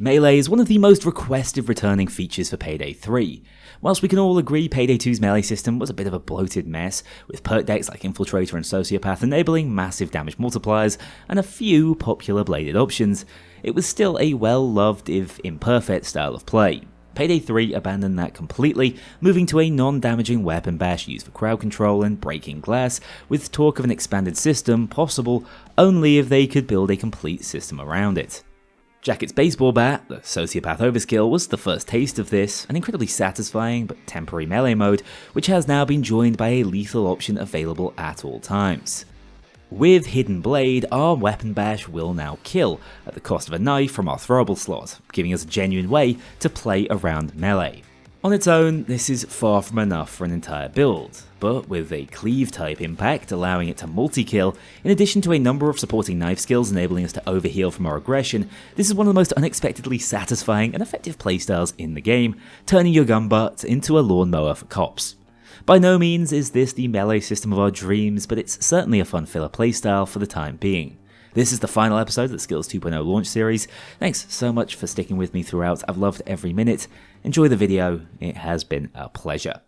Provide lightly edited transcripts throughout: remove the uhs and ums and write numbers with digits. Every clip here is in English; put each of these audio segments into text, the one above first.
Melee is one of the most requested returning features for Payday 3. Whilst we can all agree Payday 2's melee system was a bit of a bloated mess, with perk decks like Infiltrator and Sociopath enabling massive damage multipliers and a few popular bladed options, it was still a well-loved, if imperfect, style of play. Payday 3 abandoned that completely, moving to a non-damaging weapon bash used for crowd control and breaking glass, with talk of an expanded system possible only if they could build a complete system around it. Jacket's baseball bat, the Sociopath overskill, was the first taste of this, an incredibly satisfying but temporary melee mode, which has now been joined by a lethal option available at all times. With Hidden Blade, our weapon bash will now kill, at the cost of a knife from our throwable slot, giving us a genuine way to play around melee. On its own, this is far from enough for an entire build, but with a cleave type impact allowing it to multi-kill, in addition to a number of supporting knife skills enabling us to overheal from our aggression, this is one of the most unexpectedly satisfying and effective playstyles in the game, turning your gun butt into a lawnmower for cops. By no means is this the melee system of our dreams, but it's certainly a fun filler playstyle for the time being. This is the final episode of the Skills 2.0 launch series. Thanks so much for sticking with me throughout, I've loved every minute. Enjoy the video, it has been a pleasure.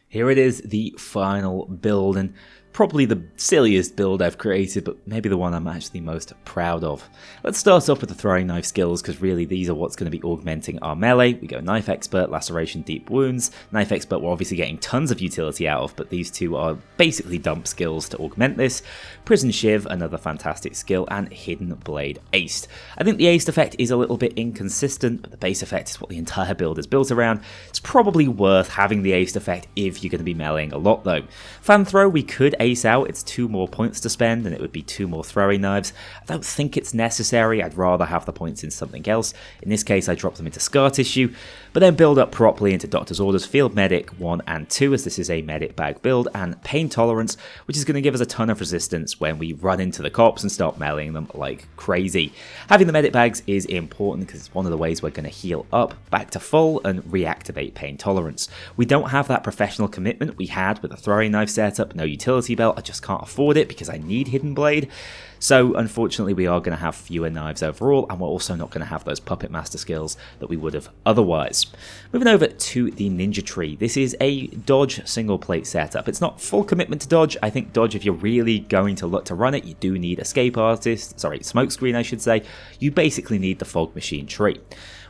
Here it is, the final build, and probably the silliest build I've created, but maybe the one I'm actually most proud of. Let's start off with the throwing knife skills, because really these are what's going to be augmenting our melee. We go Knife Expert, Laceration, Deep Wounds. Knife Expert we're obviously getting tons of utility out of, but these two are basically dump skills to augment this. Prison Shiv, another fantastic skill, and Hidden Blade Aced. I think the Aced effect is a little bit inconsistent, but the base effect is what the entire build is built around. It's probably worth having the Aced effect if you're going to be meleeing a lot though. Fan Throw we could ace out, it's 2 more points to spend and it would be 2 more throwing knives. I don't think it's necessary, I'd rather have the points in something else. In this case I drop them into Scar Tissue, but then build up properly into Doctor's Orders, Field Medic 1 and 2 as this is a medic bag build, and Pain Tolerance, which is going to give us a ton of resistance when we run into the cops and start meleeing them like crazy. Having the medic bags is important because it's one of the ways we're going to heal up back to full and reactivate Pain Tolerance. We don't have that professional commitment we had with the throwing knife setup, no utility belt, I just can't afford it because I need Hidden Blade. So unfortunately we are going to have fewer knives overall, and we're also not going to have those Puppet Master skills that we would have otherwise. Moving over to the Ninja Tree, this is a dodge single plate setup. It's not full commitment to dodge. I think dodge, if you're really going to look to run it, you do need Smokescreen I should say. You basically need the Fog Machine tree.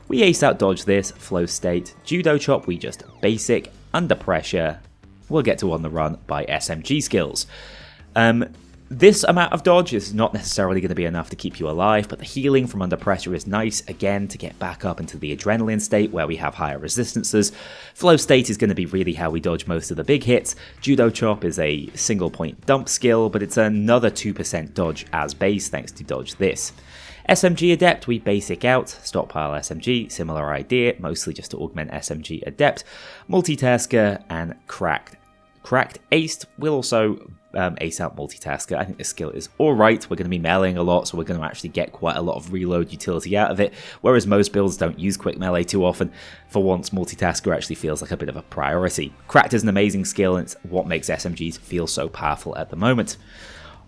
We ace out dodge this, Flow State, Judo Chop we just basic, Under Pressure, we'll get to On the Run by SMG skills. This amount of dodge is not necessarily going to be enough to keep you alive, but the healing from Under Pressure is nice, again, to get back up into the Adrenaline state where we have higher resistances. Flow State is going to be really how we dodge most of the big hits. Judo Chop is a single point dump skill, but it's another 2% dodge as base thanks to dodge this. SMG Adept we basic out, Stockpile SMG, similar idea, mostly just to augment SMG Adept. Multitasker and Cracked Aced will also ace out Multitasker. I think this skill is alright. We're going to be meleeing a lot, so we're going to actually get quite a lot of reload utility out of it, whereas most builds don't use quick melee too often. For once, Multitasker actually feels like a bit of a priority. Cracked is an amazing skill, and it's what makes SMGs feel so powerful at the moment.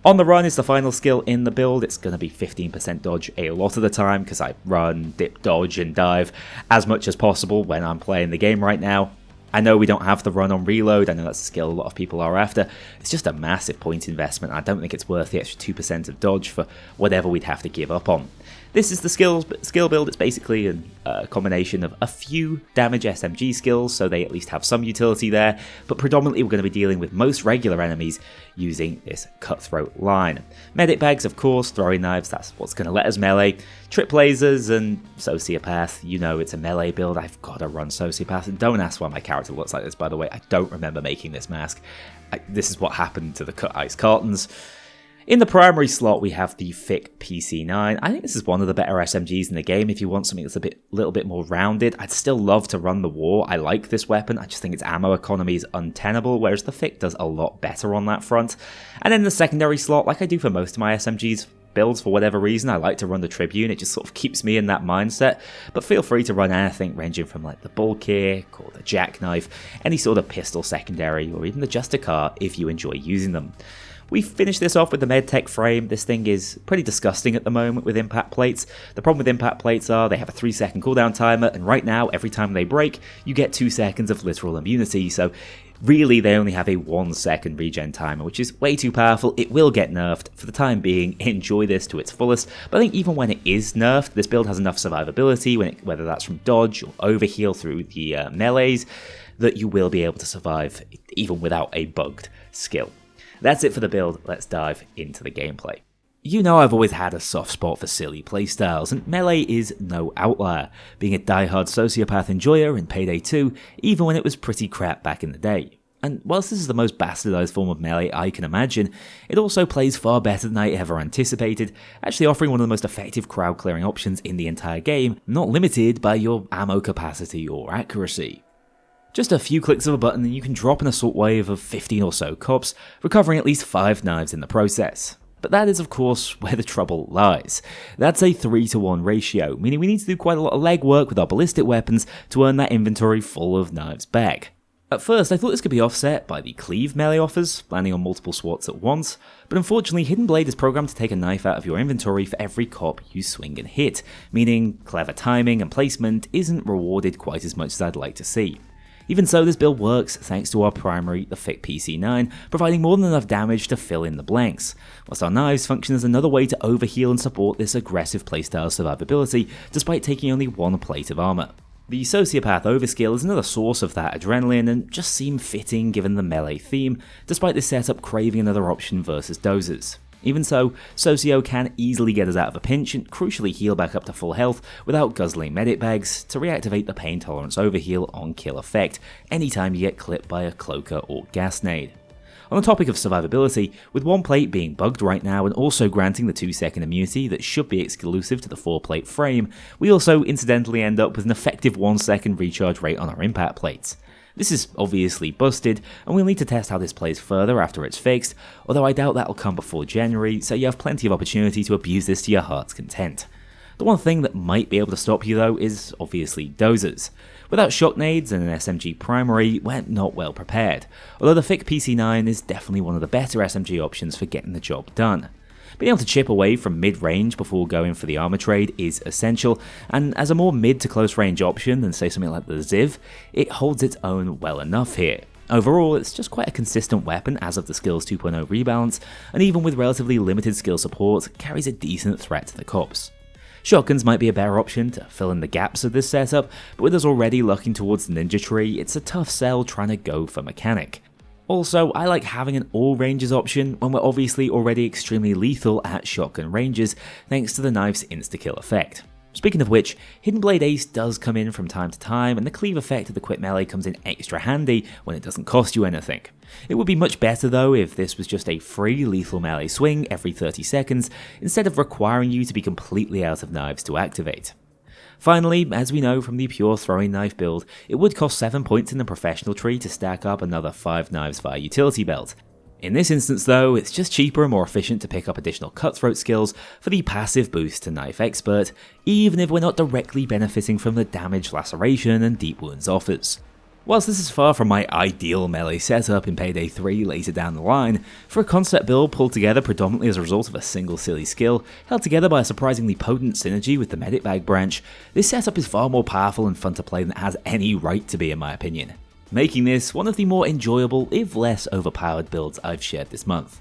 On the Run is the final skill in the build. It's going to be 15% dodge a lot of the time because I run, dip, dodge, and dive as much as possible when I'm playing the game right now. I know we don't have the run on reload, I know that's a skill a lot of people are after. It's just a massive point investment, I don't think it's worth the extra 2% of dodge for whatever we'd have to give up on. This is the skill build. It's basically a combination of a few damage SMG skills, so they at least have some utility there, but predominantly we're going to be dealing with most regular enemies using this cutthroat line. Medic bags, of course, throwing knives, that's what's going to let us melee. Trip lasers and Sociopath, you know it's a melee build, I've got to run Sociopath, and don't ask why my character looks like this, by the way, I don't remember making this mask. This is what happened to the cut ice cartons. In the primary slot, we have the Thick PC9. I think this is one of the better SMGs in the game if you want something that's little bit more rounded. I'd still love to run the War. I like this weapon. I just think its ammo economy is untenable, whereas the Thick does a lot better on that front. And then the secondary slot, like I do for most of my SMGs builds for whatever reason, I like to run the Tribune. It just sort of keeps me in that mindset. But feel free to run anything ranging from like the Bull Kick or the Jackknife, any sort of pistol secondary, or even the Justicar if you enjoy using them. We finished this off with the medtech frame. This thing is pretty disgusting at the moment with impact plates. The problem with impact plates are they have a 3-second cooldown timer, and right now, every time they break, you get 2 seconds of literal immunity, so really they only have a 1-second regen timer, which is way too powerful. It will get nerfed. For the time being, enjoy this to its fullest, but I think even when it is nerfed, this build has enough survivability, whether that's from dodge or overheal through the melees, that you will be able to survive even without a bugged skill. That's it for the build. Let's dive into the gameplay. You know I've always had a soft spot for silly playstyles, and Melee is no outlier, being a die-hard sociopath enjoyer in Payday 2, even when it was pretty crap back in the day. And whilst this is the most bastardized form of Melee I can imagine, it also plays far better than I ever anticipated, actually offering one of the most effective crowd clearing options in the entire game, not limited by your ammo capacity or accuracy. Just a few clicks of a button and you can drop an assault wave of 15 or so cops, recovering at least 5 knives in the process. But that is of course where the trouble lies. That's a 3-to-1 ratio, meaning we need to do quite a lot of legwork with our ballistic weapons to earn that inventory full of knives back. At first I thought this could be offset by the cleave melee offers, landing on multiple swats at once, but unfortunately Hidden Blade is programmed to take a knife out of your inventory for every cop you swing and hit, meaning clever timing and placement isn't rewarded quite as much as I'd like to see. Even so, this build works thanks to our primary, the thick PC9, providing more than enough damage to fill in the blanks, whilst our knives function as another way to overheal and support this aggressive playstyle survivability, despite taking only 1 plate of armor. The Sociopath overskill is another source of that adrenaline and just seemed fitting given the melee theme, despite this setup craving another option versus Dozers. Even so, Socio can easily get us out of a pinch and crucially heal back up to full health without guzzling medic bags to reactivate the pain tolerance overheal on kill effect anytime you get clipped by a cloaker or gas nade. On the topic of survivability, with 1 plate being bugged right now and also granting the 2-second immunity that should be exclusive to the 4-plate frame, we also incidentally end up with an effective 1-second recharge rate on our impact plates. This is obviously busted, and we'll need to test how this plays further after it's fixed, although I doubt that'll come before January, so you have plenty of opportunity to abuse this to your heart's content. The one thing that might be able to stop you though is obviously Dozers. Without shock nades and an SMG primary, we're not well prepared, although the thick PC9 is definitely one of the better SMG options for getting the job done. Being able to chip away from mid-range before going for the armor trade is essential, and as a more mid to close range option than say something like the Ziv, it holds its own well enough here. Overall, it's just quite a consistent weapon as of the skills 2.0 rebalance, and even with relatively limited skill support, carries a decent threat to the cops. Shotguns might be a better option to fill in the gaps of this setup, but with us already looking towards the ninja tree, it's a tough sell trying to go for mechanic. Also, I like having an all ranges option when we're obviously already extremely lethal at shotgun ranges thanks to the knife's insta-kill effect. Speaking of which, Hidden Blade Ace does come in from time to time, and the cleave effect of the quick melee comes in extra handy when it doesn't cost you anything. It would be much better though if this was just a free lethal melee swing every 30 seconds instead of requiring you to be completely out of knives to activate. Finally, as we know from the pure throwing knife build, it would cost 7 points in the professional tree to stack up another 5 knives via utility belt. In this instance though, it's just cheaper and more efficient to pick up additional cutthroat skills for the passive boost to knife expert, even if we're not directly benefiting from the damage, laceration and deep wounds offers. Whilst this is far from my ideal melee setup in Payday 3 later down the line, for a concept build pulled together predominantly as a result of a single silly skill, held together by a surprisingly potent synergy with the medic bag branch, this setup is far more powerful and fun to play than it has any right to be in my opinion, making this one of the more enjoyable, if less overpowered builds I've shared this month.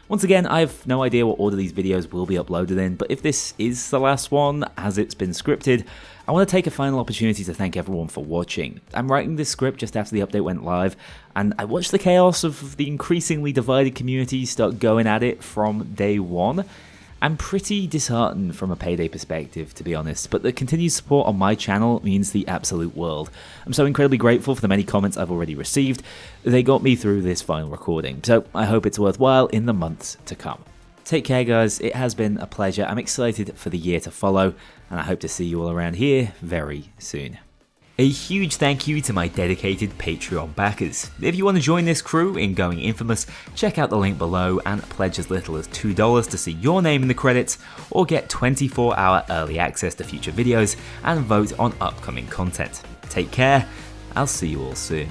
Once again, I have no idea what order these videos will be uploaded in, but if this is the last one, as it's been scripted, I want to take a final opportunity to thank everyone for watching. I'm writing this script just after the update went live, and I watched the chaos of the increasingly divided community start going at it from day one. I'm pretty disheartened from a Payday perspective, to be honest, but the continued support on my channel means the absolute world. I'm so incredibly grateful for the many comments I've already received. They got me through this final recording, so I hope it's worthwhile in the months to come. Take care guys, it has been a pleasure. I'm excited for the year to follow, and I hope to see you all around here very soon. A huge thank you to my dedicated Patreon backers. If you want to join this crew in going infamous, check out the link below and pledge as little as $2 to see your name in the credits, or get 24-hour early access to future videos and vote on upcoming content. Take care, I'll see you all soon.